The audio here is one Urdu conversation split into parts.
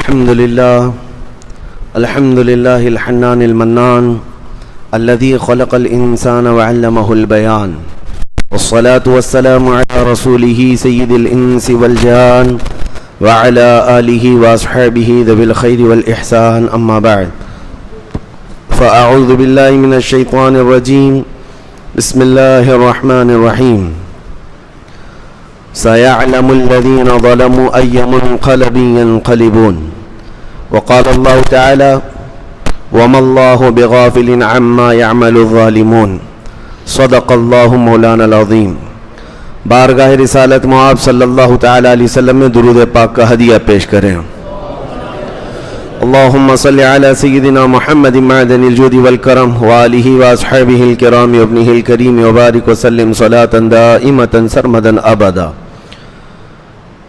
الحمد لله الحنان المنان الذي خلق الإنسان وعلمه البيان، والصلاة والسلام على رسوله سيد الإنس والجان وعلى آله وأصحابه ذوي الخير والإحسان، أما بعد فأعوذ بالله من الشيطان الرجيم. بسم الله الرحمن الرحيم. سيعلم الذين ظلموا أي منقلب ينقلبون. وقال الله تعالى: وما الله بغافل عما يعمل الظالمون. صدق الله مولانا العظیم. بارگاہ رسالت معاب صلی اللہ تعالی علیہ وسلم میں درود پاک کا ہدیہ پیش کریں. اللہم صلی علی سیدنا محمد معدن الجود والکرم وآلہ واصحابہ الکرام وابنہ الکریم وبارک وسلم صلاة دائمة سرمدا ابدا.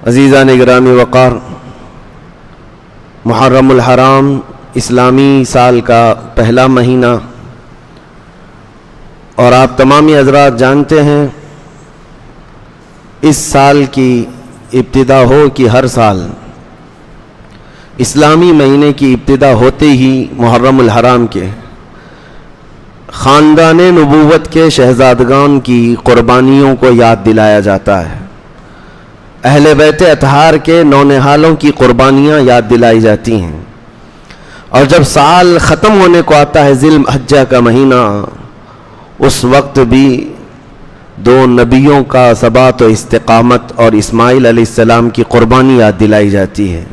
عزیزان گرامی وقار، محرم الحرام اسلامی سال کا پہلا مہینہ، اور آپ تمامی حضرات جانتے ہیں اس سال کی ابتدا ہو کہ ہر سال اسلامی مہینے کی ابتدا ہوتے ہی محرم الحرام کے خاندان نبوت کے شہزادگان کی قربانیوں کو یاد دلایا جاتا ہے. اہل بیت اطہار کے نونہالوں کی قربانیاں یاد دلائی جاتی ہیں. اور جب سال ختم ہونے کو آتا ہے ذی الحجہ کا مہینہ، اس وقت بھی دو نبیوں کا ثبات و استقامت اور اسماعیل علیہ السلام کی قربانی یاد دلائی جاتی ہے.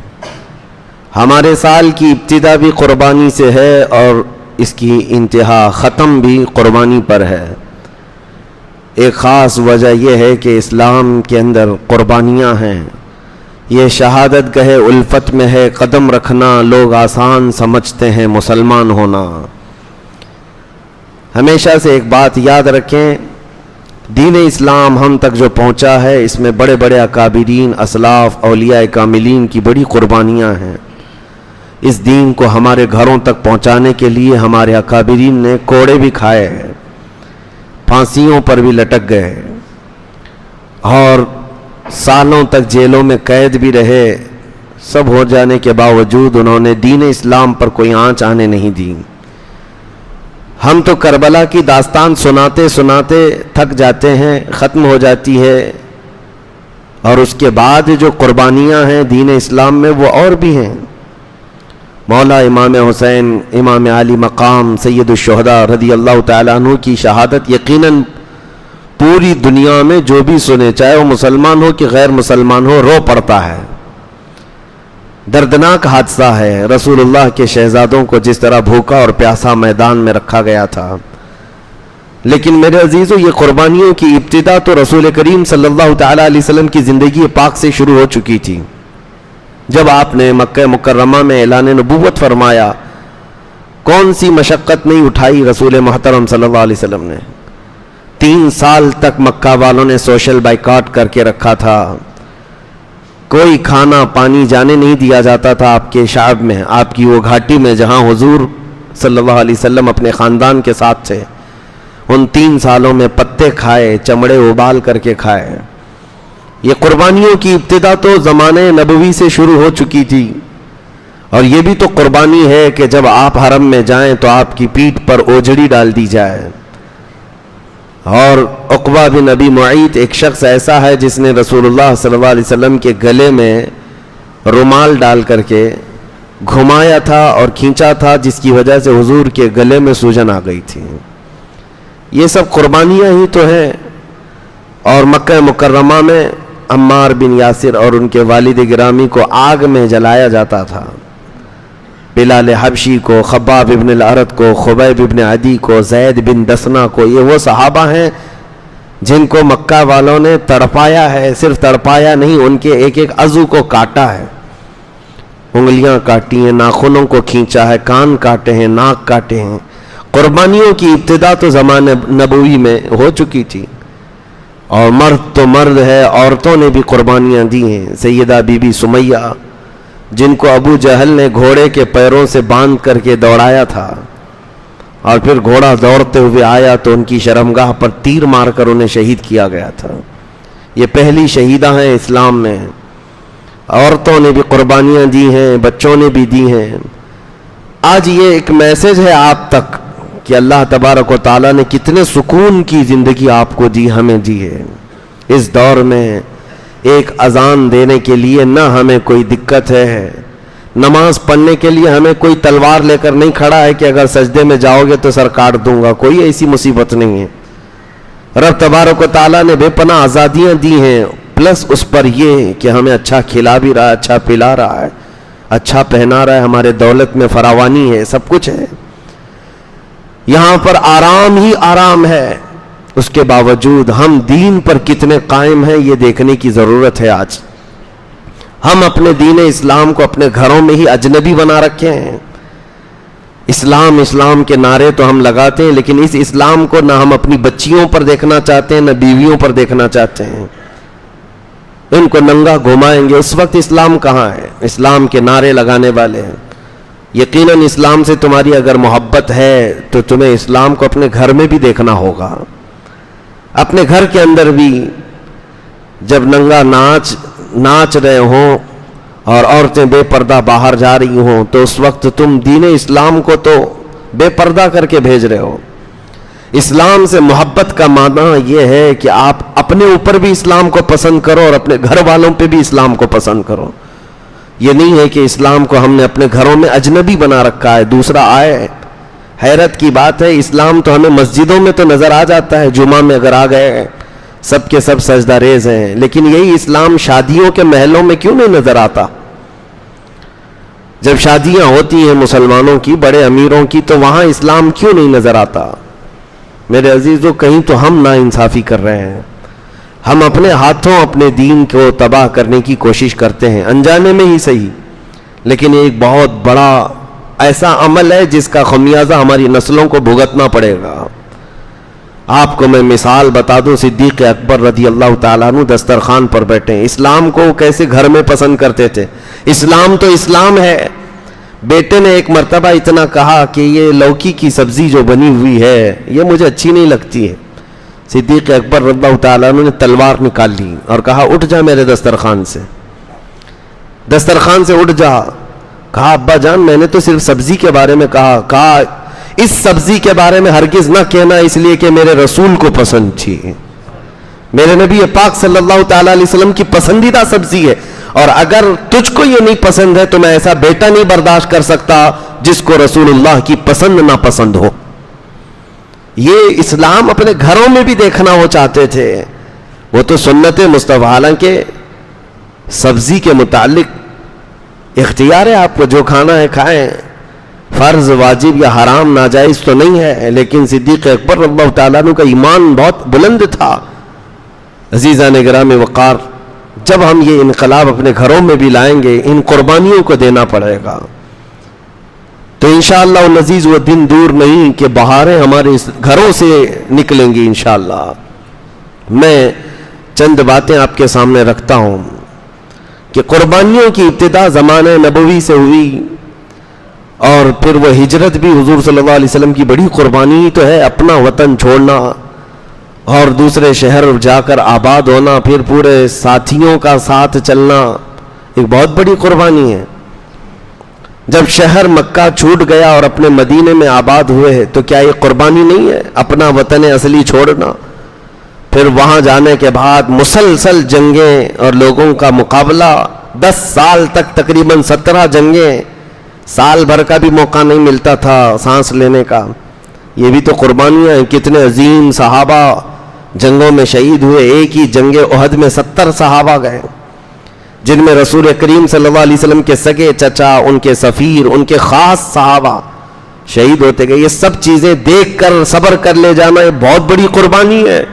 ہمارے سال کی ابتدا بھی قربانی سے ہے اور اس کی انتہا ختم بھی قربانی پر ہے. ایک خاص وجہ یہ ہے کہ اسلام کے اندر قربانیاں ہیں. یہ شہادت گاہ الفت میں ہے قدم رکھنا، لوگ آسان سمجھتے ہیں مسلمان ہونا. ہمیشہ سے ایک بات یاد رکھیں، دین اسلام ہم تک جو پہنچا ہے اس میں بڑے بڑے اکابرین، اسلاف، اولیاء کاملین کی بڑی قربانیاں ہیں. اس دین کو ہمارے گھروں تک پہنچانے کے لیے ہمارے اکابرین نے کوڑے بھی کھائے، پھانسیوں پر بھی لٹک گئے، اور سالوں تک جیلوں میں قید بھی رہے. سب ہو جانے کے باوجود انہوں نے دین اسلام پر کوئی آنچ آنے نہیں دی. ہم تو کربلا کی داستان سناتے سناتے تھک جاتے ہیں، ختم ہو جاتی ہے، اور اس کے بعد جو قربانیاں ہیں دین اسلام میں وہ اور بھی ہیں. مولا امام حسین امام علی مقام سید الشہداء رضی اللہ تعالیٰ عنہ کی شہادت یقیناً پوری دنیا میں جو بھی سنے، چاہے وہ مسلمان ہو کہ غیر مسلمان ہو، رو پڑتا ہے. دردناک حادثہ ہے. رسول اللہ کے شہزادوں کو جس طرح بھوکا اور پیاسا میدان میں رکھا گیا تھا. لیکن میرے عزیزو، یہ قربانیوں کی ابتدا تو رسول کریم صلی اللہ تعالیٰ علیہ وسلم کی زندگی پاک سے شروع ہو چکی تھی. جب آپ نے مکہ مکرمہ میں اعلان نبوت فرمایا، کون سی مشقت نہیں اٹھائی رسول محترم صلی اللہ علیہ وسلم نے. 3 سال تک مکہ والوں نے سوشل بائیکاٹ کر کے رکھا تھا. کوئی کھانا پانی جانے نہیں دیا جاتا تھا آپ کے شعب میں، آپ کی وہ گھاٹی میں جہاں حضور صلی اللہ علیہ وسلم اپنے خاندان کے ساتھ تھے. ان 3 سالوں میں پتے کھائے، چمڑے ابال کر کے کھائے. یہ قربانیوں کی ابتدا تو زمانے نبوی سے شروع ہو چکی تھی. اور یہ بھی تو قربانی ہے کہ جب آپ حرم میں جائیں تو آپ کی پیٹھ پر اوجڑی ڈال دی جائے. اور عقبہ بن ابی معیط ایک شخص ایسا ہے جس نے رسول اللہ صلی اللہ علیہ وسلم کے گلے میں رومال ڈال کر کے گھمایا تھا اور کھینچا تھا، جس کی وجہ سے حضور کے گلے میں سوجن آ گئی تھی. یہ سب قربانیاں ہی تو ہیں. اور مکہ مکرمہ میں عمار بن یاسر اور ان کے والد گرامی کو آگ میں جلایا جاتا تھا. بلال حبشی کو، خباب ابن الارت کو، خبیب ابن عدی کو، زید بن دسنہ کو، یہ وہ صحابہ ہیں جن کو مکہ والوں نے تڑپایا ہے. صرف تڑپایا نہیں، ان کے ایک ایک عضو کو کاٹا ہے. انگلیاں کاٹی ہیں، ناخنوں کو کھینچا ہے، کان کاٹے ہیں، ناک کاٹے ہیں. قربانیوں کی ابتدا تو زمانے نبوی میں ہو چکی تھی. اور مرد تو مرد ہے، عورتوں نے بھی قربانیاں دی ہیں. سیدہ بی بی سمیہ، جن کو ابو جہل نے گھوڑے کے پیروں سے باندھ کر کے دوڑایا تھا، اور پھر گھوڑا دوڑتے ہوئے آیا تو ان کی شرمگاہ پر تیر مار کر انہیں شہید کیا گیا تھا. یہ پہلی شہیدہ ہیں اسلام میں. عورتوں نے بھی قربانیاں دی ہیں، بچوں نے بھی دی ہیں۔ آج یہ ایک میسج ہے آپ تک کہ اللہ تبارک و تعالیٰ نے کتنے سکون کی زندگی آپ کو دی، ہمیں دی ہے۔ اس دور میں ایک اذان دینے کے لیے نہ ہمیں کوئی دقت ہے، نماز پڑھنے کے لیے ہمیں کوئی تلوار لے کر نہیں کھڑا ہے کہ اگر سجدے میں جاؤ گے تو سر کاٹ دوں گا، کوئی ایسی مصیبت نہیں ہے۔ رب تبارک و تعالیٰ نے بے پناہ آزادیاں دی ہیں، پلس اس پر یہ کہ ہمیں اچھا کھلا بھی رہا ہے، اچھا پلا رہا ہے، اچھا پہنا رہا ہے، ہمارے دولت میں فراوانی ہے، سب کچھ ہے، یہاں پر آرام ہی آرام ہے۔ اس کے باوجود ہم دین پر کتنے قائم ہیں یہ دیکھنے کی ضرورت ہے۔ آج ہم اپنے دین اسلام کو اپنے گھروں میں ہی اجنبی بنا رکھے ہیں۔ اسلام اسلام کے نعرے تو ہم لگاتے ہیں، لیکن اس اسلام کو نہ ہم اپنی بچیوں پر دیکھنا چاہتے ہیں، نہ بیویوں پر دیکھنا چاہتے ہیں۔ ان کو ننگا گھمائیں گے، اس وقت اسلام کہاں ہے؟ اسلام کے نعرے لگانے والے ہیں۔ یقیناً اسلام سے تمہاری اگر محبت ہے تو تمہیں اسلام کو اپنے گھر میں بھی دیکھنا ہوگا، اپنے گھر کے اندر بھی۔ جب ننگا ناچ رہے ہوں اور عورتیں بے پردہ باہر جا رہی ہوں تو اس وقت تم دین اسلام کو تو بے پردہ کر کے بھیج رہے ہو۔ اسلام سے محبت کا معنی یہ ہے کہ آپ اپنے اوپر بھی اسلام کو پسند کرو اور اپنے گھر والوں پہ بھی اسلام کو پسند کرو۔ یہ نہیں ہے کہ اسلام کو ہم نے اپنے گھروں میں اجنبی بنا رکھا ہے، دوسرا آئے۔ حیرت کی بات ہے، اسلام تو ہمیں مسجدوں میں تو نظر آ جاتا ہے، جمعہ میں اگر آ گئے سب کے سب سجدہ ریز ہیں، لیکن یہی اسلام شادیوں کے محلوں میں کیوں نہیں نظر آتا؟ جب شادیاں ہوتی ہیں مسلمانوں کی، بڑے امیروں کی، تو وہاں اسلام کیوں نہیں نظر آتا؟ میرے عزیزو، کہیں تو ہم ناانصافی کر رہے ہیں، ہم اپنے ہاتھوں اپنے دین کو تباہ کرنے کی کوشش کرتے ہیں، انجانے میں ہی صحیح، لیکن یہ ایک بہت بڑا ایسا عمل ہے جس کا خمیازہ ہماری نسلوں کو بھگتنا پڑے گا۔ آپ کو میں مثال بتا دوں، صدیق اکبر رضی اللہ تعالیٰ عنہ دسترخوان پر بیٹھے ہیں، اسلام کو کیسے گھر میں پسند کرتے تھے۔ اسلام تو اسلام ہے۔ بیٹے نے ایک مرتبہ اتنا کہا کہ یہ لوکی کی سبزی جو بنی ہوئی ہے یہ مجھے اچھی نہیں لگتی ہے۔ صدیق اکبر رضی اللہ تعالیٰ عنہ نے تلوار نکال لی اور کہا اٹھ جا میرے دسترخوان سے، دسترخوان سے اٹھ جا۔ کہا ابا جان میں نے تو صرف سبزی کے بارے میں کہا اس سبزی کے بارے میں ہرگز نہ کہنا، اس لیے کہ میرے رسول کو پسند تھی، میرے نبی پاک صلی اللہ تعالیٰ علیہ وسلم کی پسندیدہ سبزی ہے، اور اگر تجھ کو یہ نہیں پسند ہے تو میں ایسا بیٹا نہیں برداشت کر سکتا جس کو رسول اللہ کی پسند نہ پسند ہو۔ یہ اسلام اپنے گھروں میں بھی دیکھنا وہ چاہتے تھے۔ وہ تو سنت مصطفیٰ، حالانکہ سبزی کے متعلق اختیار ہے، آپ کو جو کھانا ہے کھائیں، فرض واجب یا حرام ناجائز تو نہیں ہے، لیکن صدیق اکبر رضی اللہ تعالیٰ عنہ کا ایمان بہت بلند تھا۔ عزیزان گرامی وقار، جب ہم یہ انقلاب اپنے گھروں میں بھی لائیں گے، ان قربانیوں کو دینا پڑے گا، تو انشاءاللہ العزیز وہ دن دور نہیں کہ بہاریں ہمارے گھروں سے نکلیں گی انشاءاللہ۔ میں چند باتیں آپ کے سامنے رکھتا ہوں کہ قربانیوں کی ابتدا زمانہ نبوی سے ہوئی، اور پھر وہ ہجرت بھی حضور صلی اللہ علیہ وسلم کی بڑی قربانی تو ہے، اپنا وطن چھوڑنا اور دوسرے شہر جا کر آباد ہونا، پھر پورے ساتھیوں کا ساتھ چلنا، ایک بہت بڑی قربانی ہے۔ جب شہر مکہ چھوٹ گیا اور اپنے مدینے میں آباد ہوئے تو کیا یہ قربانی نہیں ہے؟ اپنا وطن اصلی چھوڑنا، پھر وہاں جانے کے بعد مسلسل جنگیں اور لوگوں کا مقابلہ، 10 سال تک تقریباً 17 جنگیں، سال بھر کا بھی موقع نہیں ملتا تھا سانس لینے کا۔ یہ بھی تو قربانیاں ہیں۔ کتنے عظیم صحابہ جنگوں میں شہید ہوئے، ایک ہی جنگ احد میں 70 صحابہ گئے، جن میں رسول کریم صلی اللہ علیہ وسلم کے سگے چچا، ان کے سفیر، ان کے خاص صحابہ شہید ہوتے گئے۔ یہ سب چیزیں دیکھ کر صبر کر لے جانا یہ بہت بڑی قربانی ہے،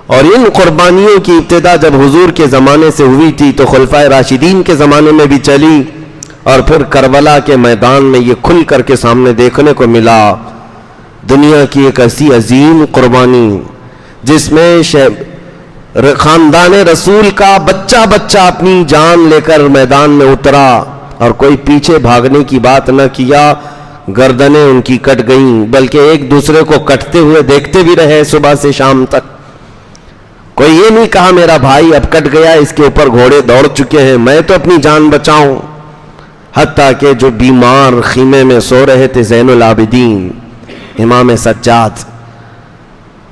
اور ان قربانیوں کی ابتدا جب حضور کے زمانے سے ہوئی تھی تو خلفائے راشدین کے زمانے میں بھی چلی، اور پھر کربلا کے میدان میں یہ کھل کر کے سامنے دیکھنے کو ملا۔ دنیا کی ایک ایسی عظیم قربانی جس میں خاندان رسول کا بچہ بچہ اپنی جان لے کر میدان میں اترا، اور کوئی پیچھے بھاگنے کی بات نہ کیا، گردنیں ان کی کٹ گئیں، بلکہ ایک دوسرے کو کٹتے ہوئے دیکھتے بھی رہے صبح سے شام تک۔ کوئی یہ نہیں کہا میرا بھائی اب کٹ گیا، اس کے اوپر گھوڑے دوڑ چکے ہیں، میں تو اپنی جان بچاؤں. حتیٰ کہ جو بیمار خیمے میں سو رہے تھے زین العابدین امام سجاد،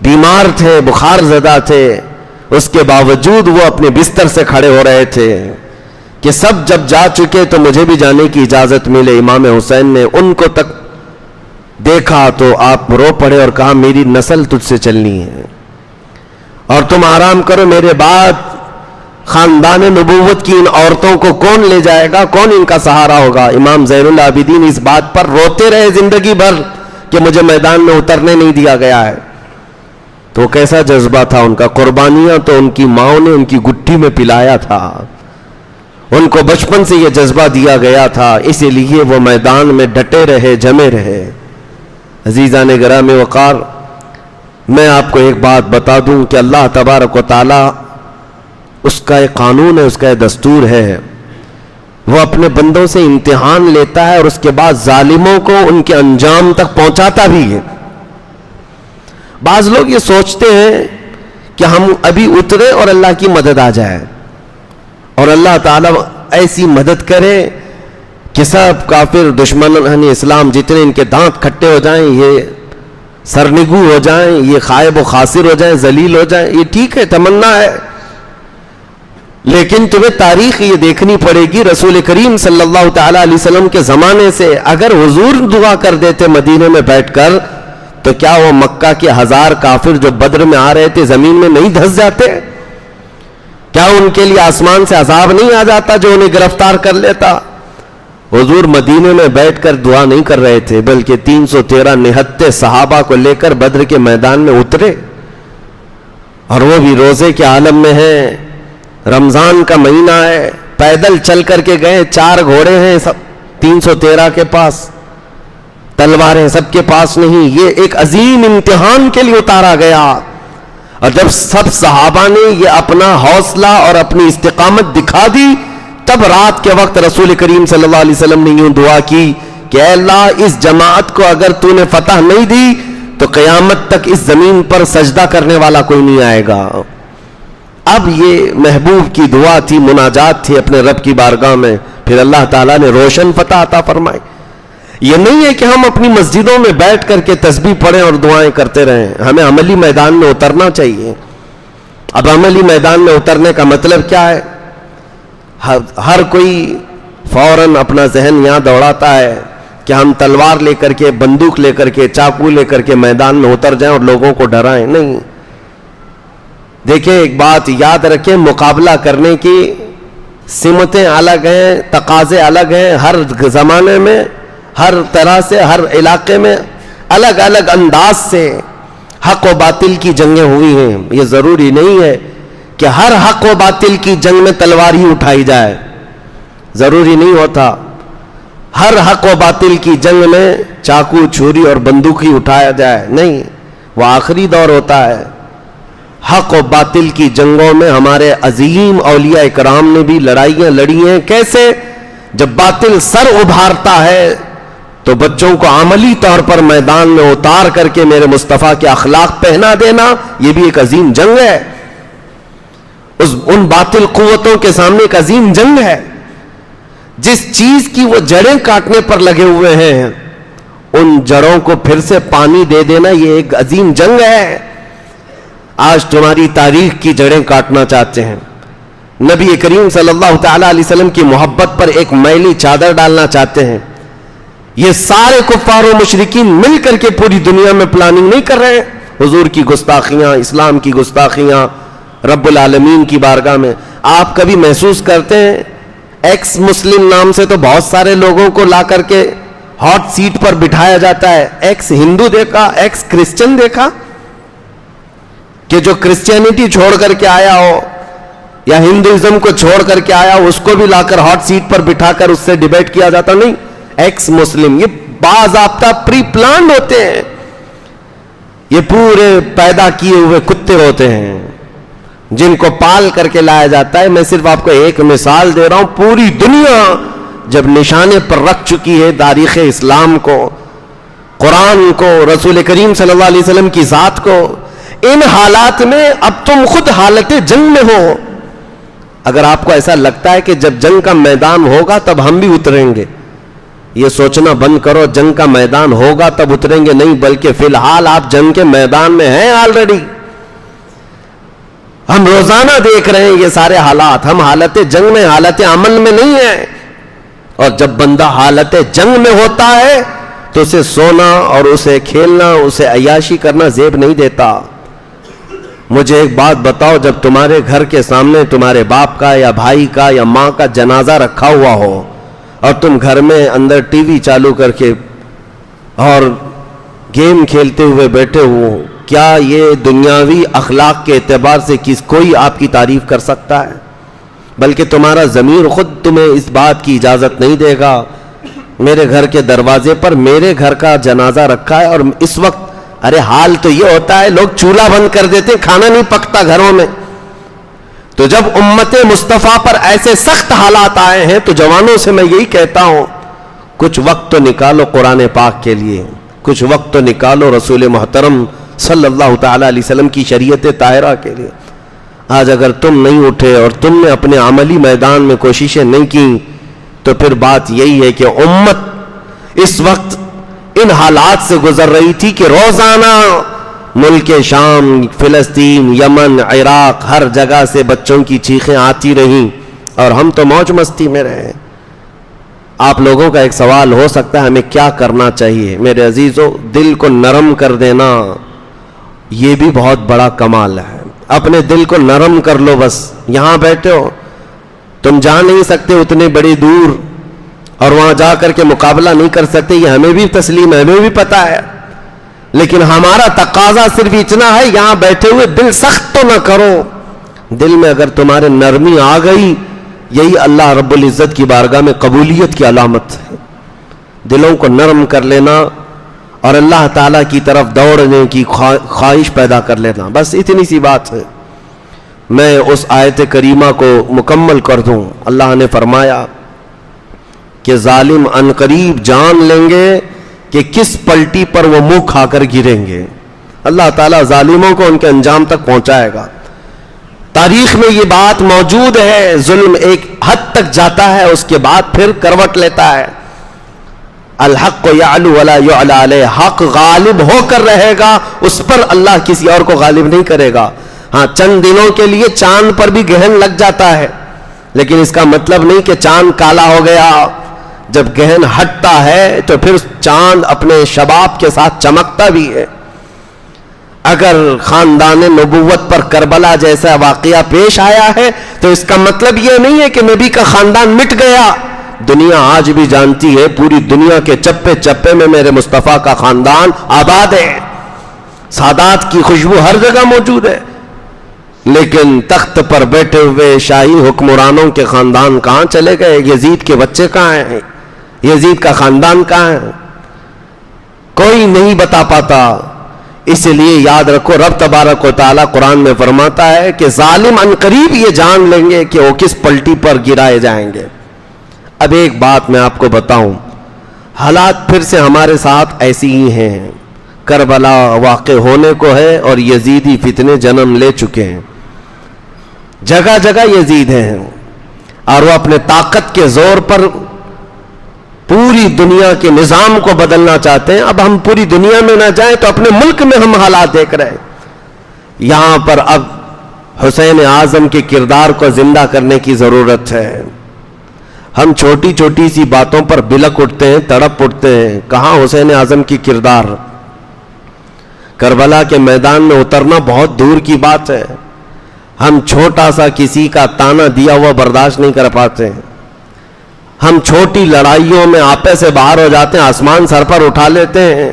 بیمار تھے، بخار زدہ تھے، اس کے باوجود وہ اپنے بستر سے کھڑے ہو رہے تھے کہ سب جب جا چکے تو مجھے بھی جانے کی اجازت ملے. امام حسین نے ان کو تک دیکھا تو آپ رو پڑے اور کہا میری نسل تجھ سے چلنی ہے اور تم آرام کرو، میرے بعد خاندان نبوت کی ان عورتوں کو کون لے جائے گا، کون ان کا سہارا ہوگا. امام زین العابدین اس بات پر روتے رہے زندگی بھر کہ مجھے میدان میں اترنے نہیں دیا گیا ہے. تو کیسا جذبہ تھا ان کا، قربانیاں تو ان کی ماں نے ان کی گٹھی میں پلایا تھا، ان کو بچپن سے یہ جذبہ دیا گیا تھا، اسی لیے وہ میدان میں ڈٹے رہے، جمے رہے. عزیزان گرامی وقار، میں آپ کو ایک بات بتا دوں کہ اللہ تبارک و تعالی اس کا ایک قانون ہے، اس کا ایک دستور ہے، وہ اپنے بندوں سے امتحان لیتا ہے اور اس کے بعد ظالموں کو ان کے انجام تک پہنچاتا بھی ہے. بعض لوگ یہ سوچتے ہیں کہ ہم ابھی اترے اور اللہ کی مدد آ جائے اور اللہ تعالیٰ ایسی مدد کرے کہ سب کافر دشمنان اسلام جتنے ان کے دانت کھٹے ہو جائیں، یہ سرنگو ہو جائیں، یہ خائب و خاسر ہو جائیں، ذلیل ہو جائیں. یہ ٹھیک ہے، تمنا ہے، لیکن تمہیں تاریخ یہ دیکھنی پڑے گی. رسول کریم صلی اللہ تعالی علیہ وسلم کے زمانے سے اگر حضور دعا کر دیتے مدینے میں بیٹھ کر تو کیا وہ مکہ کے 1000 کافر جو بدر میں آ رہے تھے زمین میں نہیں دھس جاتے؟ کیا ان کے لیے آسمان سے عذاب نہیں آ جاتا جو انہیں گرفتار کر لیتا؟ حضور مدینے میں بیٹھ کر دعا نہیں کر رہے تھے، بلکہ 313 نہتے صحابہ کو لے کر بدر کے میدان میں اترے، اور وہ بھی روزے کے عالم میں ہیں. رمضان کا مہینہ ہے، پیدل چل کر کے گئے، 4 گھوڑے ہیں سب 313 کے پاس، تلواریں سب کے پاس نہیں. یہ ایک عظیم امتحان کے لیے اتارا گیا. اور جب سب صحابہ نے یہ اپنا حوصلہ اور اپنی استقامت دکھا دی، تب رات کے وقت رسول کریم صلی اللہ علیہ وسلم نے یوں دعا کی کہ اے اللہ اس جماعت کو اگر تو نے فتح نہیں دی تو قیامت تک اس زمین پر سجدہ کرنے والا کوئی نہیں آئے گا. اب یہ محبوب کی دعا تھی، مناجات تھی اپنے رب کی بارگاہ میں، پھر اللہ تعالیٰ نے روشن فتح عطا فرمائی. یہ نہیں ہے کہ ہم اپنی مسجدوں میں بیٹھ کر کے تسبیح پڑھیں اور دعائیں کرتے رہیں، ہمیں عملی میدان میں اترنا چاہیے. اب عملی میدان میں اترنے کا مطلب کیا ہے؟ ہر کوئی فوراً اپنا ذہن یہاں دوڑاتا ہے کہ ہم تلوار لے کر کے، بندوق لے کر کے، چاقو لے کر کے میدان میں اتر جائیں اور لوگوں کو ڈرائیں. نہیں، دیکھیں ایک بات یاد رکھیں، مقابلہ کرنے کی سمتیں الگ ہیں، تقاضے الگ ہیں. ہر زمانے میں، ہر طرح سے، ہر علاقے میں الگ الگ انداز سے حق و باطل کی جنگیں ہوئی ہیں. یہ ضروری نہیں ہے کہ ہر حق و باطل کی جنگ میں تلوار ہی اٹھائی جائے، ضروری نہیں ہوتا. ہر حق و باطل کی جنگ میں چاقو، چھری اور بندوق ہی اٹھایا جائے، نہیں، وہ آخری دور ہوتا ہے. حق و باطل کی جنگوں میں ہمارے عظیم اولیاء کرام نے بھی لڑائیاں لڑی ہیں. کیسے؟ جب باطل سر ابھارتا ہے تو بچوں کو عملی طور پر میدان میں اتار کر کے میرے مصطفیٰ کے اخلاق پہنا دینا، یہ بھی ایک عظیم جنگ ہے. ان باطل قوتوں کے سامنے ایک عظیم جنگ ہے. جس چیز کی وہ جڑیں کاٹنے پر لگے ہوئے ہیں ان جڑوں کو پھر سے پانی دے دینا، یہ ایک عظیم جنگ ہے. آج تمہاری تاریخ کی جڑیں کاٹنا چاہتے ہیں، نبی کریم صلی اللہ تعالی علیہ وسلم کی محبت پر ایک میلی چادر ڈالنا چاہتے ہیں. یہ سارے کفار و مشرکین مل کر کے پوری دنیا میں پلاننگ نہیں کر رہے ہیں. حضور کی گستاخیاں، اسلام کی گستاخیاں رب العالمین کی بارگاہ میں. آپ کبھی محسوس کرتے ہیں ایکس مسلم نام سے تو بہت سارے لوگوں کو لا کر کے ہاٹ سیٹ پر بٹھایا جاتا ہے. ایکس ہندو دیکھا، ایکس کرسچن دیکھا کہ جو کرسچینٹی چھوڑ کر کے آیا ہو یا ہندوازم کو چھوڑ کر کے آیا ہو اس کو بھی لا کر ہاٹ سیٹ پر بٹھا کر اس سے ڈیبیٹ کیا جاتا. نہیں، ایکس مسلم یہ باضابطہ پری پلانڈ ہوتے ہیں، یہ پورے پیدا کیے ہوئے کتے ہوتے ہیں جن کو پال کر کے لایا جاتا ہے. میں صرف آپ کو ایک مثال دے رہا ہوں. پوری دنیا جب نشانے پر رکھ چکی ہے تاریخ اسلام کو، قرآن کو، رسول کریم صلی اللہ علیہ وسلم کی ذات کو، ان حالات میں اب تم خود حالت جنگ میں ہو. اگر آپ کو ایسا لگتا ہے کہ جب جنگ کا میدان ہوگا تب ہم بھی اتریں گے، یہ سوچنا بند کرو جنگ کا میدان ہوگا تب اتریں گے، نہیں، بلکہ فی الحال آپ جنگ کے میدان میں ہیں آلریڈی. ہم روزانہ دیکھ رہے ہیں یہ سارے حالات. ہم حالت جنگ میں، حالت عمل میں نہیں ہیں. اور جب بندہ حالت جنگ میں ہوتا ہے تو اسے سونا اور اسے کھیلنا، اسے عیاشی کرنا زیب نہیں دیتا. مجھے ایک بات بتاؤ، جب تمہارے گھر کے سامنے تمہارے باپ کا یا بھائی کا یا ماں کا جنازہ رکھا ہوا ہو اور تم گھر میں اندر ٹی وی چالو کر کے اور گیم کھیلتے ہوئے بیٹھے ہو، کیا یہ دنیاوی اخلاق کے اعتبار سے کوئی آپ کی تعریف کر سکتا ہے؟ بلکہ تمہارا ضمیر خود تمہیں اس بات کی اجازت نہیں دے گا. میرے گھر کے دروازے پر میرے گھر کا جنازہ رکھا ہے اور اس وقت، ارے حال تو یہ ہوتا ہے لوگ چولہا بند کر دیتے، کھانا نہیں پکتا گھروں میں. تو جب امت مصطفیٰ پر ایسے سخت حالات آئے ہیں تو جوانوں سے میں یہی کہتا ہوں، کچھ وقت تو نکالو قرآن پاک کے لیے، کچھ وقت تو نکالو رسول محترم صلی اللہ تعالی علیہ وسلم کی شریعت طاہرہ کے لیے. آج اگر تم نہیں اٹھے اور تم نے اپنے عملی میدان میں کوششیں نہیں کی تو پھر بات یہی ہے کہ امت اس وقت ان حالات سے گزر رہی تھی کہ روزانہ ملک شام، فلسطین، یمن، عراق، ہر جگہ سے بچوں کی چیخیں آتی رہیں اور ہم تو موج مستی میں رہے. آپ لوگوں کا ایک سوال ہو سکتا ہے ہمیں کیا کرنا چاہیے؟ میرے عزیزو، دل کو نرم کر دینا یہ بھی بہت بڑا کمال ہے. اپنے دل کو نرم کر لو. بس یہاں بیٹھے ہو، تم جا نہیں سکتے اتنے بڑی دور اور وہاں جا کر کے مقابلہ نہیں کر سکتے، یہ ہمیں بھی تسلیم ہے، ہمیں بھی پتا ہے. لیکن ہمارا تقاضا صرف اتنا ہے، یہاں بیٹھے ہوئے دل سخت تو نہ کرو. دل میں اگر تمہارے نرمی آ گئی، یہی اللہ رب العزت کی بارگاہ میں قبولیت کی علامت ہے. دلوں کو نرم کر لینا اور اللہ تعالیٰ کی طرف دوڑنے کی خواہش پیدا کر لینا، بس اتنی سی بات ہے. میں اس آیت کریمہ کو مکمل کر دوں. اللہ نے فرمایا کہ ظالم عنقریب جان لیں گے کہ کس پلٹی پر وہ منہ کھا کر گریں گے. اللہ تعالیٰ ظالموں کو ان کے انجام تک پہنچائے گا. تاریخ میں یہ بات موجود ہے. ظلم ایک حد تک جاتا ہے، اس کے بعد پھر کروٹ لیتا ہے. الحق یعلو ولا یعلی علیہ، حق غالب ہو کر رہے گا، اس پر اللہ کسی اور کو غالب نہیں کرے گا. ہاں، چند دنوں کے لیے چاند پر بھی گہن لگ جاتا ہے، لیکن اس کا مطلب نہیں کہ چاند کالا ہو گیا. جب گہن ہٹتا ہے تو پھر چاند اپنے شباب کے ساتھ چمکتا بھی ہے. اگر خاندان نبوت پر کربلا جیسا واقعہ پیش آیا ہے تو اس کا مطلب یہ نہیں ہے کہ نبی کا خاندان مٹ گیا. دنیا آج بھی جانتی ہے، پوری دنیا کے چپے چپے میں میرے مصطفیٰ کا خاندان آباد ہے. سادات کی خوشبو ہر جگہ موجود ہے. لیکن تخت پر بیٹھے ہوئے شاہی حکمرانوں کے خاندان کہاں چلے گئے؟ یزید کے بچے کہاں ہیں؟ یزید کا خاندان کہاں ہے؟ کوئی نہیں بتا پاتا. اس لیے یاد رکھو، رب تبارک و تعالیٰ قرآن میں فرماتا ہے کہ ظالم عنقریب یہ جان لیں گے کہ وہ کس پلٹی پر گرائے جائیں گے. اب ایک بات میں آپ کو بتاؤں، حالات پھر سے ہمارے ساتھ ایسی ہی ہیں. کربلا واقع ہونے کو ہے اور یزیدی فتنے جنم لے چکے ہیں. جگہ جگہ یزید ہیں اور وہ اپنے طاقت کے زور پر پوری دنیا کے نظام کو بدلنا چاہتے ہیں. اب ہم پوری دنیا میں نہ جائیں تو اپنے ملک میں ہم حالات دیکھ رہے ہیں. یہاں پر اب حسین اعظم کے کردار کو زندہ کرنے کی ضرورت ہے. ہم چھوٹی چھوٹی سی باتوں پر بلک اٹھتے ہیں، تڑپ اٹھتے ہیں. کہاں حسین اعظم کی کردار؟ کربلا کے میدان میں اترنا بہت دور کی بات ہے. ہم چھوٹا سا کسی کا تانا دیا ہوا برداشت نہیں کر پاتے. ہم چھوٹی لڑائیوں میں آپے سے باہر ہو جاتے ہیں، آسمان سر پر اٹھا لیتے ہیں.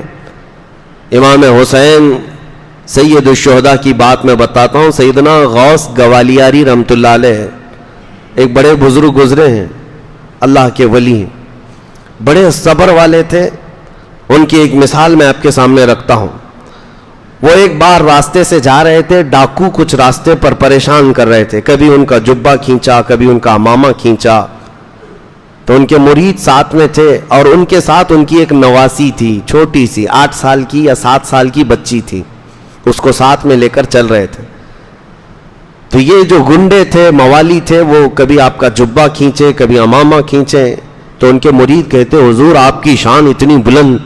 امام حسین سید الشہداء کی بات میں بتاتا ہوں. سیدنا غوث گوالیاری رحمت اللہ علیہ ایک بڑے بزرگ گزرے ہیں، اللہ کے ولی، بڑے صبر والے تھے. ان کی ایک مثال میں آپ کے سامنے رکھتا ہوں. وہ ایک بار راستے سے جا رہے تھے، ڈاکو کچھ راستے پر پریشان کر رہے تھے. کبھی ان کا جبہ کھینچا، کبھی ان کا امامہ کھینچا. تو ان کے مرید ساتھ میں تھے اور ان کے ساتھ ان کی ایک نواسی تھی، چھوٹی سی 8 سال کی یا 7 سال کی بچی تھی. اس کو ساتھ میں لے کر چل رہے تھے. تو یہ جو گنڈے تھے، موالی تھے، وہ کبھی آپ کا جبہ کھینچے، کبھی امامہ کھینچے. تو ان کے مرید کہتے حضور آپ کی شان اتنی بلند،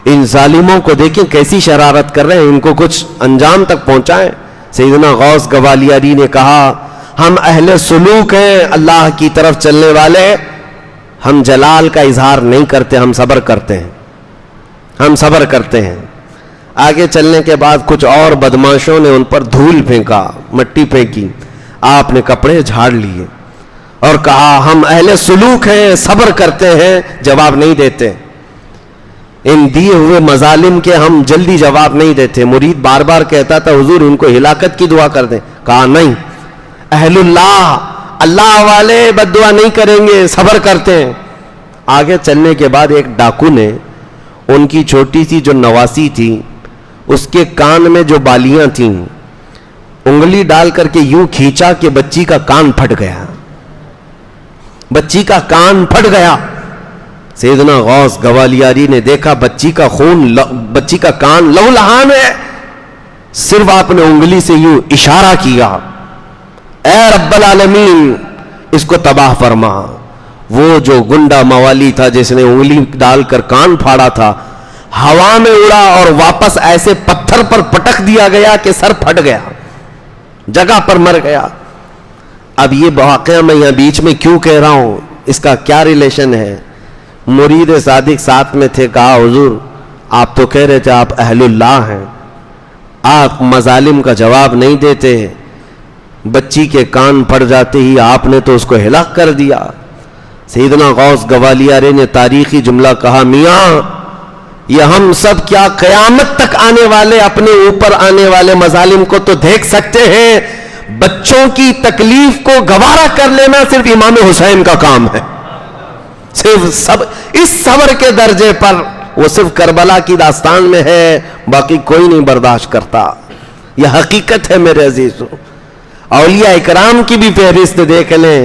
ان ظالموں کو دیکھیں کیسی شرارت کر رہے ہیں، ان کو کچھ انجام تک پہنچائیں. سیدنا غوث گوالیاری نے کہا ہم اہل سلوک ہیں، اللہ کی طرف چلنے والے، ہم جلال کا اظہار نہیں کرتے، ہم صبر کرتے ہیں، ہم صبر کرتے ہیں. آگے چلنے کے بعد کچھ اور بدماشوں نے ان پر دھول پھینکا، مٹی پھینکی. آپ نے کپڑے جھاڑ لیے اور کہا ہم اہل سلوک ہیں، صبر کرتے ہیں، جواب نہیں دیتے. ان دیے ہوئے مظالم کے ہم جلدی جواب نہیں دیتے. مرید بار بار کہتا تھا حضور ان کو ہلاکت کی دعا کر دیں. کہا نہیں، اہل اللہ، اللہ والے بد دعا نہیں کریں گے، صبر کرتے ہیں. آگے چلنے کے بعد ایک ڈاکو نے ان کی چھوٹی سی جو نواسی تھی اس کے کان میں جو بالیاں تھیں انگلی ڈال کر کے یوں کھینچا کہ بچی کا کان پھٹ گیا، بچی کا کان پھٹ گیا. سیدنا غوث گوالیاری نے دیکھا بچی کا خون، بچی کا کان لہو لہان ہے. صرف آپ نے انگلی سے یوں اشارہ کیا، اے رب العالمین اس کو تباہ فرما. وہ جو گنڈا موالی تھا جس نے انگلی ڈال کر کان پھاڑا تھا، ہوا میں اڑا اور واپس ایسے پتھر پر پٹک دیا گیا کہ سر پھٹ گیا، جگہ پر مر گیا. اب یہ واقعہ میں یہاں بیچ میں کیوں کہہ رہا ہوں، اس کا کیا ریلیشن ہے؟ مرید صادق ساتھ میں تھے. کہا حضور آپ تو کہہ رہے تھے آپ اہل اللہ ہیں، آپ مظالم کا جواب نہیں دیتے، بچی کے کان پھٹ جاتے ہی آپ نے تو اس کو ہلاک کر دیا. سیدنا غوث گوالیاری نے تاریخی جملہ کہا میاں یہ ہم سب کیا قیامت تک آنے والے اپنے اوپر آنے والے مظالم کو تو دیکھ سکتے ہیں، بچوں کی تکلیف کو گوارا کر لینا صرف امام حسین کا کام ہے. صرف سب اس صبر کے درجے پر وہ صرف کربلا کی داستان میں ہے، باقی کوئی نہیں برداشت کرتا. یہ حقیقت ہے میرے عزیزو. اولیاء اکرام کی بھی فہرست دیکھ لیں،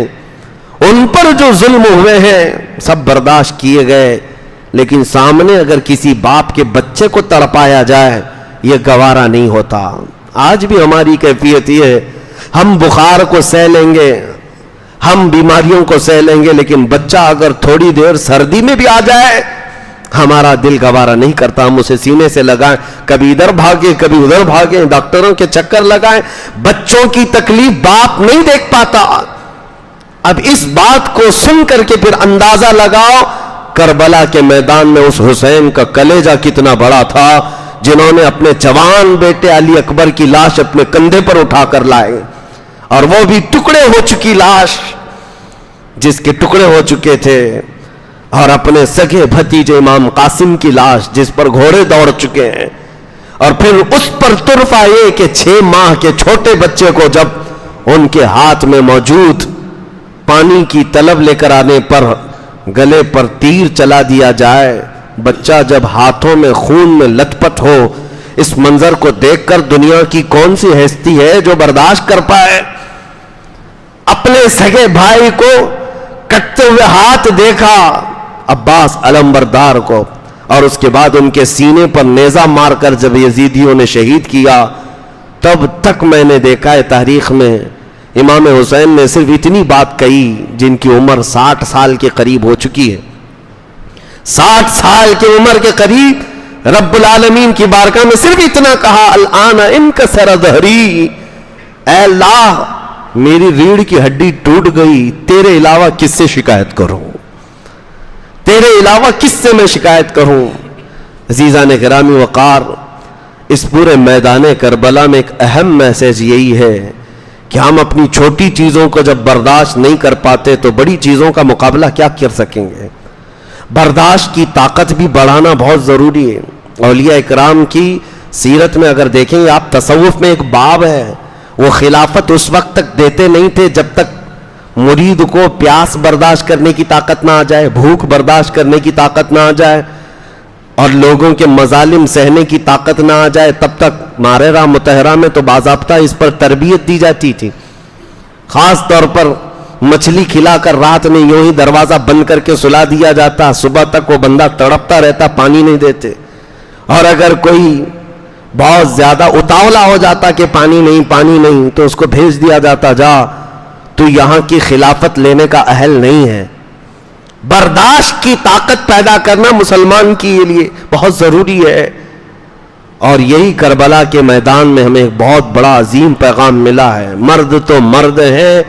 ان پر جو ظلم ہوئے ہیں سب برداشت کیے گئے، لیکن سامنے اگر کسی باپ کے بچے کو تڑپایا جائے یہ گوارا نہیں ہوتا. آج بھی ہماری کیفیت یہ ہے، ہم بخار کو سہ لیں گے، ہم بیماریوں کو سہ لیں گے، لیکن بچہ اگر تھوڑی دیر سردی میں بھی آ جائے ہمارا دل گوارا نہیں کرتا، ہم اسے سینے سے لگائیں، کبھی ادھر بھاگیں کبھی ادھر بھاگیں، ڈاکٹروں کے چکر لگائیں. بچوں کی تکلیف باپ نہیں دیکھ پاتا. اب اس بات کو سن کر کے پھر اندازہ لگاؤ کربلا کے میدان میں اس حسین کا کلیجہ کتنا بڑا تھا جنہوں نے اپنے جوان بیٹے علی اکبر کی لاش اپنے کندھے پر اٹھا کر لائے، اور وہ بھی ٹکڑے ہو چکی لاش، جس کے ٹکڑے ہو چکے تھے، اور اپنے سگے بھتیجے امام قاسم کی لاش جس پر گھوڑے دوڑ چکے ہیں، اور پھر اس پر طرفہ یہ کہ 6 ماہ کے چھوٹے بچے کو جب ان کے ہاتھ میں موجود پانی کی طلب لے کر آنے پر گلے پر تیر چلا دیا جائے، بچہ جب ہاتھوں میں خون میں لت پت ہو، اس منظر کو دیکھ کر دنیا کی کون سی ہستی ہے جو برداشت کر پائے؟ اپنے سگے بھائی کو کٹتے ہوئے ہاتھ دیکھا عباس علمبردار کو، اور اس کے بعد ان کے سینے پر نیزہ مار کر جب یزیدیوں نے شہید کیا، تب تک میں نے دیکھا ہے تاریخ میں امام حسین نے صرف اتنی بات کہی جن کی عمر 60 سال کے قریب ہو چکی ہے. 60 سال کی عمر کے قریب رب العالمین کی بارگاہ میں صرف اتنا کہا الآن انکسر ظہری، اے اللہ میری ریڑھ کی ہڈی ٹوٹ گئی، تیرے علاوہ کس سے شکایت کروں، تیرے علاوہ کس سے میں شکایت کروں. عزیزان گرامی وقار، اس پورے میدان کربلا میں ایک اہم میسج یہی ہے کہ ہم اپنی چھوٹی چیزوں کو جب برداشت نہیں کر پاتے تو بڑی چیزوں کا مقابلہ کیا کر سکیں گے. برداشت کی طاقت بھی بڑھانا بہت ضروری ہے. اولیاء اکرام کی سیرت میں اگر دیکھیں گے آپ، تصوف میں ایک باب ہے، وہ خلافت اس وقت تک دیتے نہیں تھے جب تک مرید کو پیاس برداشت کرنے کی طاقت نہ آ جائے، بھوک برداشت کرنے کی طاقت نہ آ جائے، اور لوگوں کے مظالم سہنے کی طاقت نہ آ جائے. تب تک ماررہ متحرہ میں تو باضابطہ اس پر تربیت دی جاتی تھی. خاص طور پر مچھلی کھلا کر رات میں یوں ہی دروازہ بند کر کے سلا دیا جاتا، صبح تک وہ بندہ تڑپتا رہتا، پانی نہیں دیتے. اور اگر کوئی بہت زیادہ اتاولا ہو جاتا کہ پانی نہیں تو اس کو بھیج دیا جاتا، جا تو یہاں کی خلافت لینے کا اہل نہیں ہے۔ برداشت کی طاقت پیدا کرنا مسلمان کے لیے بہت ضروری ہے، اور یہی کربلا کے میدان میں ہمیں ایک بہت بڑا عظیم پیغام ملا ہے۔ مرد تو مرد ہیں۔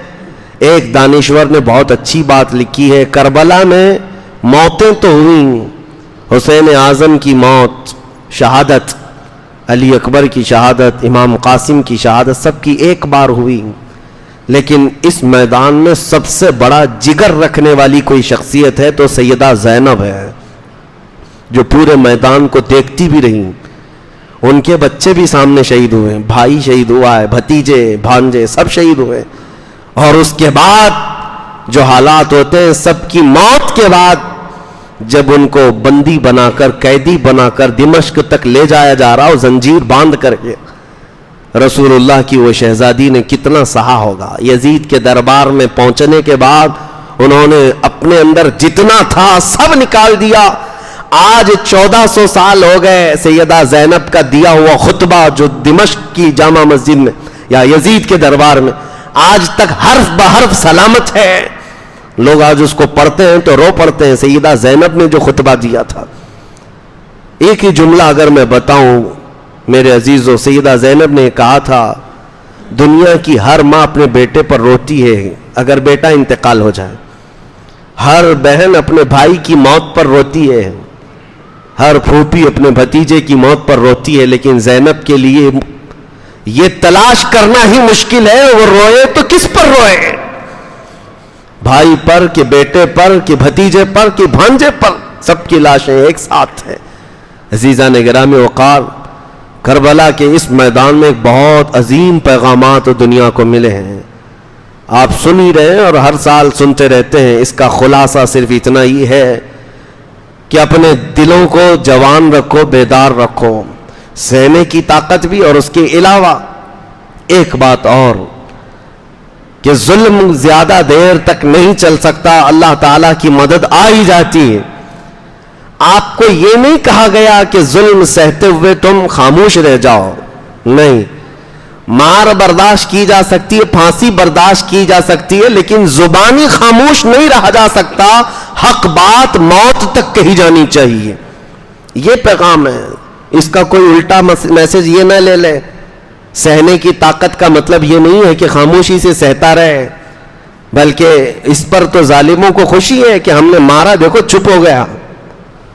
ایک دانشور نے بہت اچھی بات لکھی ہے، کربلا میں موتیں تو ہوئیں، حسین اعظم کی موت، شہادت، علی اکبر کی شہادت، امام قاسم کی شہادت، سب کی ایک بار ہوئی، لیکن اس میدان میں سب سے بڑا جگر رکھنے والی کوئی شخصیت ہے تو سیدہ زینب ہے، جو پورے میدان کو دیکھتی بھی رہی۔ ان کے بچے بھی سامنے شہید ہوئے، بھائی شہید ہوا ہے، بھتیجے بھانجے سب شہید ہوئے، اور اس کے بعد جو حالات ہوتے ہیں، سب کی موت کے بعد جب ان کو بندی بنا کر، قیدی بنا کر دمشق تک لے جایا جا رہا ہو، زنجیر باندھ کر کے، رسول اللہ کی وہ شہزادی نے کتنا سہا ہوگا۔ یزید کے دربار میں پہنچنے کے بعد انہوں نے اپنے اندر جتنا تھا سب نکال دیا۔ آج 1400 سال ہو گئے سیدہ زینب کا دیا ہوا خطبہ جو دمشق کی جامع مسجد میں یا یزید کے دربار میں آج تک حرف بحرف سلامت ہے۔ لوگ آج اس کو پڑھتے ہیں تو رو پڑتے ہیں۔ سیدہ زینب نے جو خطبہ دیا تھا، ایک ہی جملہ اگر میں بتاؤں میرے عزیزو، سیدہ زینب نے کہا تھا، دنیا کی ہر ماں اپنے بیٹے پر روتی ہے اگر بیٹا انتقال ہو جائے، ہر بہن اپنے بھائی کی موت پر روتی ہے، ہر پھوپھی اپنے بھتیجے کی موت پر روتی ہے، لیکن زینب کے لیے یہ تلاش کرنا ہی مشکل ہے وہ روئے تو کس پر روئے، بھائی پر کہ بیٹے پر کہ بھتیجے پر کہ بھانجے پر، سب کی لاشیں ایک ساتھ ہیں۔ عزیزان گرامی وقار، کربلا کے اس میدان میں ایک بہت عظیم پیغامات دنیا کو ملے ہیں، آپ سن ہی رہے ہیں اور ہر سال سنتے رہتے ہیں۔ اس کا خلاصہ صرف اتنا ہی ہے کہ اپنے دلوں کو جوان رکھو، بیدار رکھو، سہنے کی طاقت بھی، اور اس کے علاوہ ایک بات اور کہ ظلم زیادہ دیر تک نہیں چل سکتا، اللہ تعالیٰ کی مدد آ ہی جاتی ہے۔ آپ کو یہ نہیں کہا گیا کہ ظلم سہتے ہوئے تم خاموش رہ جاؤ، نہیں، مار برداشت کی جا سکتی ہے، پھانسی برداشت کی جا سکتی ہے، لیکن زبانی خاموش نہیں رہا جا سکتا، حق بات موت تک کہی جانی چاہیے۔ یہ پیغام ہے، اس کا کوئی الٹا میسج یہ نہ لے لے۔ سہنے کی طاقت کا مطلب یہ نہیں ہے کہ خاموشی سے سہتا رہے، بلکہ اس پر تو ظالموں کو خوشی ہے کہ ہم نے مارا، دیکھو چپ ہو گیا،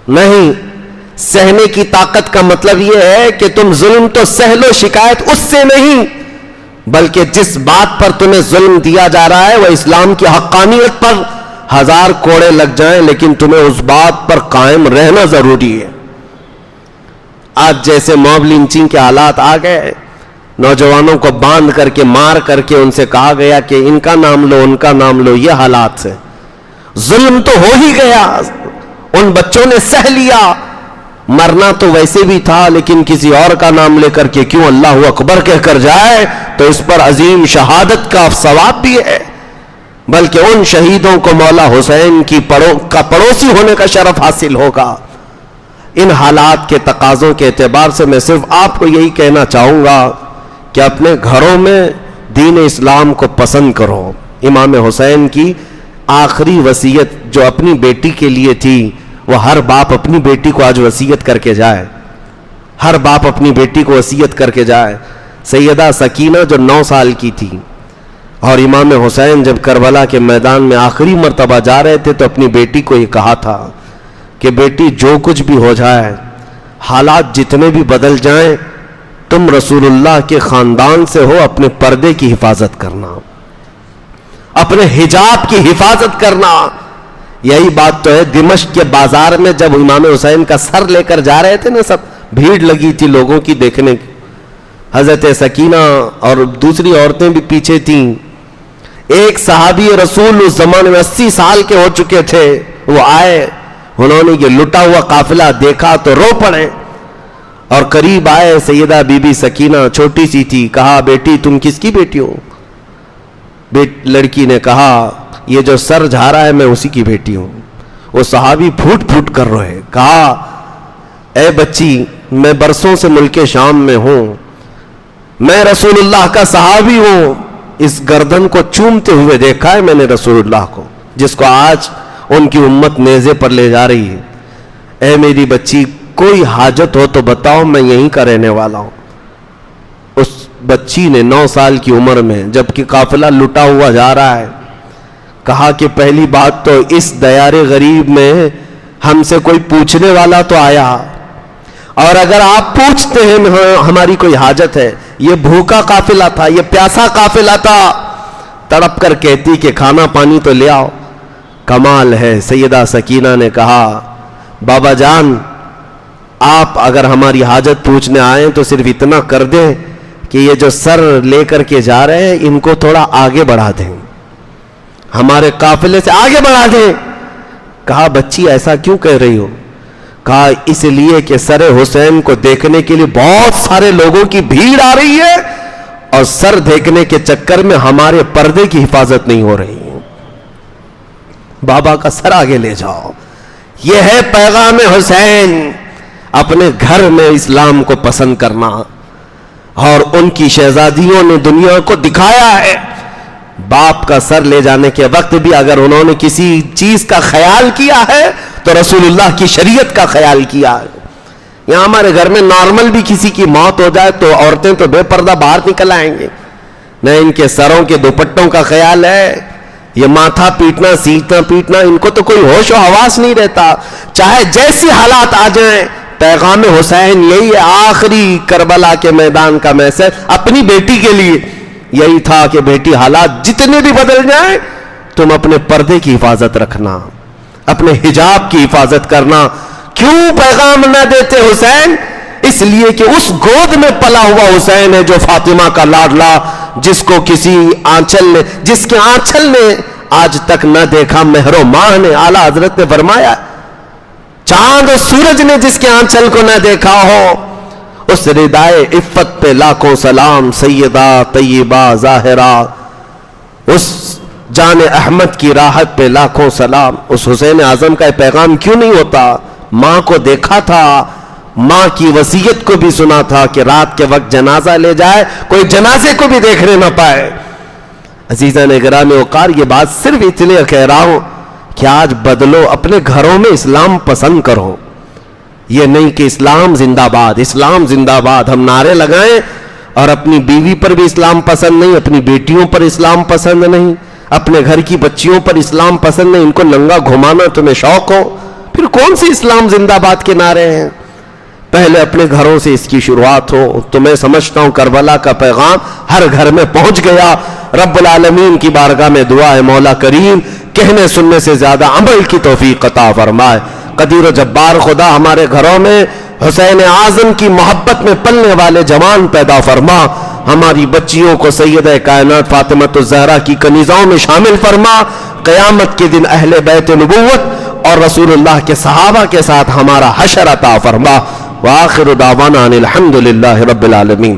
نہیں، سہنے کی طاقت کا مطلب یہ ہے کہ تم ظلم تو سہ لو، شکایت اس سے نہیں، بلکہ جس بات پر تمہیں ظلم دیا جا رہا ہے وہ اسلام کی حقانیت پر 1000 کوڑے لگ جائیں، لیکن تمہیں اس بات پر قائم رہنا ضروری ہے۔ آج جیسے موب لنچنگ کے حالات آ گئے، نوجوانوں کو باندھ کر کے مار کر کے ان سے کہا گیا کہ ان کا نام لو ان کا نام لو، یہ حالات سے ظلم تو ہو ہی گیا، ان بچوں نے سہ لیا، مرنا تو ویسے بھی تھا، لیکن کسی اور کا نام لے کر کے کیوں اللہ اکبر کہہ کر جائے تو اس پر عظیم شہادت کا ثواب بھی ہے، بلکہ ان شہیدوں کو مولا حسین کی پڑوسی ہونے کا شرف حاصل ہوگا۔ ان حالات کے تقاضوں کے اعتبار سے میں صرف آپ کو یہی کہنا چاہوں گا کہ اپنے گھروں میں دین اسلام کو پسند کرو۔ امام حسین کی آخری وصیت جو اپنی بیٹی کے لیے تھی، وہ ہر باپ اپنی بیٹی کو آج وصیت کر کے جائے، ہر باپ اپنی بیٹی کو وصیت کر کے جائے۔ سیدہ سکینہ جو 9 سال کی تھی، اور امام حسین جب کربلا کے میدان میں آخری مرتبہ جا رہے تھے تو اپنی بیٹی کو یہ کہا تھا کہ بیٹی جو کچھ بھی ہو جائے، حالات جتنے بھی بدل جائیں، تم رسول اللہ کے خاندان سے ہو، اپنے پردے کی حفاظت کرنا، اپنے حجاب کی حفاظت کرنا۔ یہی بات تو ہے، دمشق کے بازار میں جب امام حسین کا سر لے کر جا رہے تھے نا، سب بھیڑ لگی تھی لوگوں کی دیکھنے کی، حضرت سکینہ اور دوسری عورتیں بھی پیچھے تھیں۔ ایک صحابی رسول اس زمانے میں 80 سال کے ہو چکے تھے، وہ آئے، انہوں نے یہ لٹا ہوا قافلہ دیکھا تو رو پڑے، اور قریب آئے، سیدہ بی بی سکینہ چھوٹی سی تھی، کہا بیٹی تم کس کی بیٹی ہو؟ لڑکی نے کہا یہ جو سر جھا رہا ہے میں اسی کی بیٹی ہوں۔ وہ صحابی پھوٹ پھوٹ کر روئے، کہا اے بچی میں برسوں سے ملک شام میں ہوں، میں رسول اللہ کا صحابی ہوں، اس گردن کو چومتے ہوئے دیکھا ہے میں نے رسول اللہ کو، جس کو آج ان کی امت نیزے پر لے جا رہی ہے۔ اے میری بچی، کوئی حاجت ہو تو بتاؤ، میں یہیں کا رہنے والا ہوں۔ اس بچی نے 9 سال کی عمر میں، جبکہ قافلہ لٹا ہوا جا رہا ہے، کہا کہ پہلی بات تو اس دیار غریب میں ہم سے کوئی پوچھنے والا تو آیا، اور اگر آپ پوچھتے ہیں ہماری کوئی حاجت ہے، یہ بھوکا قافلہ تھا، یہ پیاسا قافلہ تھا، تڑپ کر کہتی کہ کھانا پانی تو لے آؤ۔ کمال ہے، سیدہ سکینہ نے کہا بابا جان آپ اگر ہماری حاجت پوچھنے آئیں تو صرف اتنا کر دیں کہ یہ جو سر لے کر کے جا رہے ہیں ان کو تھوڑا آگے بڑھا دیں، ہمارے قافلے سے آگے بڑھا دیں۔ کہا بچی ایسا کیوں کہہ رہی ہو؟ کہا اس لیے کہ سر حسین کو دیکھنے کے لیے بہت سارے لوگوں کی بھیڑ آ رہی ہے، اور سر دیکھنے کے چکر میں ہمارے پردے کی حفاظت نہیں ہو رہی ہے، بابا کا سر آگے لے جاؤ۔ یہ ہے پیغام حسین، اپنے گھر میں اسلام کو پسند کرنا، اور ان کی شہزادیوں نے دنیا کو دکھایا ہے۔ باپ کا سر لے جانے کے وقت بھی اگر انہوں نے کسی چیز کا خیال کیا ہے تو رسول اللہ کی شریعت کا خیال کیا ہے۔ یہاں ہمارے گھر میں نارمل بھی کسی کی موت ہو جائے تو عورتیں تو بے پردہ باہر نکل آئیں گے، نہ ان کے سروں کے دوپٹوں کا خیال ہے، یہ ماتھا پیٹنا سینٹنا پیٹنا، ان کو تو کوئی ہوش و حواس نہیں رہتا، چاہے جیسی حالات آ جائیں۔ پیغام حسین یہی ہے، آخری کربلا کے میدان کا میسج اپنی بیٹی کے لیے یہی تھا کہ بیٹی حالات جتنے بھی بدل جائیں تم اپنے پردے کی حفاظت رکھنا، اپنے حجاب کی حفاظت کرنا۔ کیوں پیغام نہ دیتے حسین؟ اس لیے کہ اس گود میں پلا ہوا حسین ہے جو فاطمہ کا لاڈلا، جس کو کسی آنچل نے، جس کے آنچل نے آج تک نہ دیکھا مہر و ماہ نے، اعلیٰ حضرت نے فرمایا، چاند و سورج نے جس کے آنچل کو نہ دیکھا ہو، اس ردائے عفت پہ لاکھوں سلام، سیدہ طیبہ ظاہرہ، اس جان احمد کی راحت پہ لاکھوں سلام۔ اس حسین اعظم کا پیغام کیوں نہیں ہوتا؟ ماں کو دیکھا تھا، ماں کی وصیت کو بھی سنا تھا کہ رات کے وقت جنازہ لے جائے، کوئی جنازے کو بھی دیکھنے نہ پائے۔ عزیزان گرامی وقار، یہ بات صرف اس لیے کہہ رہا ہوں کہ آج بدلو، اپنے گھروں میں اسلام پسند کرو، یہ نہیں کہ اسلام زندہ باد، اسلام زندہ باد ہم نعرے لگائیں اور اپنی بیوی پر بھی اسلام پسند نہیں، اپنی بیٹیوں پر اسلام پسند نہیں، اپنے گھر کی بچیوں پر اسلام پسند نہیں، ان کو ننگا گھمانا تمہیں شوق ہو، پھر کون سی اسلام زندہ باد کے نعرے ہیں؟ پہلے اپنے گھروں سے اس کی شروعات ہو۔ تو میں سمجھتا ہوں کربلا کا پیغام ہر گھر میں پہنچ گیا۔ رب العالمین کی بارگاہ میں دعا ہے مولا کریم کہنے سننے سے زیادہ عمل کی توفیق عطا فرمائے۔ قدیر و جبار خدا ہمارے گھروں میں حسین اعظم کی محبت میں پلنے والے جوان پیدا فرما، ہماری بچیوں کو سیدہ کائنات فاطمۃ الزہرا کی کنیزوں میں شامل فرما، قیامت کے دن اہل بیت نبوت اور رسول اللہ کے صحابہ کے ساتھ ہمارا حشر عطا فرما۔ وآخر دعوانا ان الحمد للہ رب العالمین۔